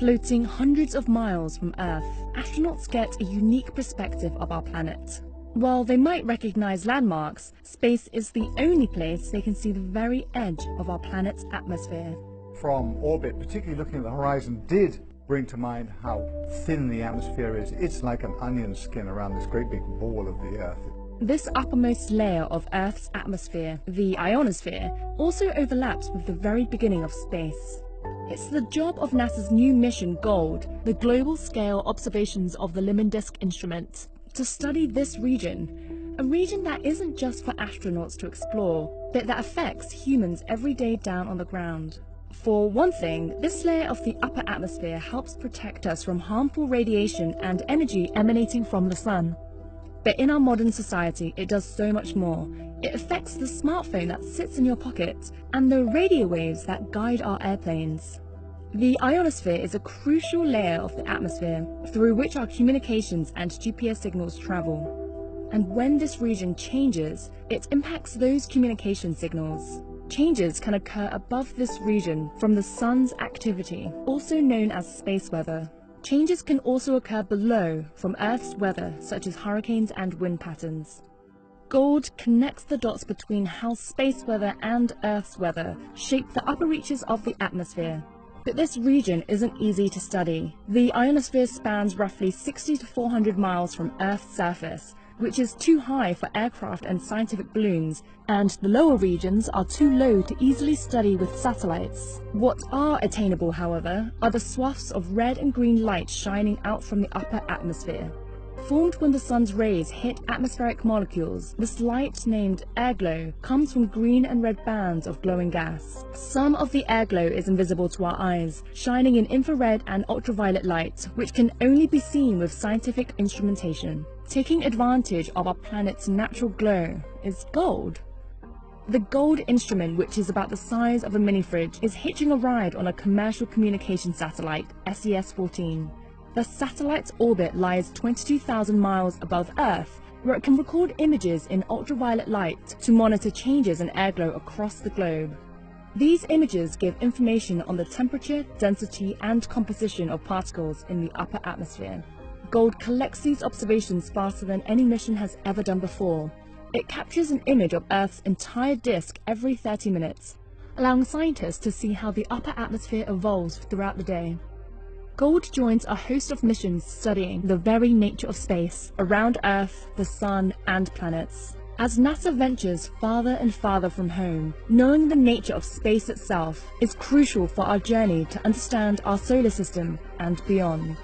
Floating hundreds of miles from Earth, astronauts get a unique perspective of our planet. While they might recognize landmarks, space is the only place they can see the very edge of our planet's atmosphere. From orbit, particularly looking at the horizon, did bring to mind how thin the atmosphere is. It's like an onion skin around this great big ball of the Earth. This uppermost layer of Earth's atmosphere, the ionosphere, also overlaps with the very beginning of space. It's the job of NASA's new mission GOLD, the Global Scale Observations of the Lehman-Disk Instrument, to study this region, a region that isn't just for astronauts to explore, but that affects humans every day down on the ground. For one thing, this layer of the upper atmosphere helps protect us from harmful radiation and energy emanating from the sun. But in our modern society, it does so much more. It affects the smartphone that sits in your pocket and the radio waves that guide our airplanes. The ionosphere is a crucial layer of the atmosphere through which our communications and GPS signals travel. And when this region changes, it impacts those communication signals. Changes can occur above this region from the sun's activity, also known as space weather. Changes can also occur below from Earth's weather, such as hurricanes and wind patterns. GOLD connects the dots between how space weather and Earth's weather shape the upper reaches of the atmosphere. But this region isn't easy to study. The ionosphere spans roughly 60 to 400 miles from Earth's surface, which is too high for aircraft and scientific balloons, and the lower regions are too low to easily study with satellites. What are attainable, however, are the swaths of red and green light shining out from the upper atmosphere. Formed when the sun's rays hit atmospheric molecules, this light, named airglow, comes from green and red bands of glowing gas. Some of the airglow is invisible to our eyes, shining in infrared and ultraviolet light, which can only be seen with scientific instrumentation. Taking advantage of our planet's natural glow is GOLD. The GOLD instrument, which is about the size of a mini-fridge, is hitching a ride on a commercial communication satellite, SES-14. The satellite's orbit lies 22,000 miles above Earth, where it can record images in ultraviolet light to monitor changes in airglow across the globe. These images give information on the temperature, density, and composition of particles in the upper atmosphere. GOLD collects these observations faster than any mission has ever done before. It captures an image of Earth's entire disk every 30 minutes, allowing scientists to see how the upper atmosphere evolves throughout the day. GOLD joins a host of missions studying the very nature of space around Earth, the Sun, and planets. As NASA ventures farther and farther from home, knowing the nature of space itself is crucial for our journey to understand our solar system and beyond.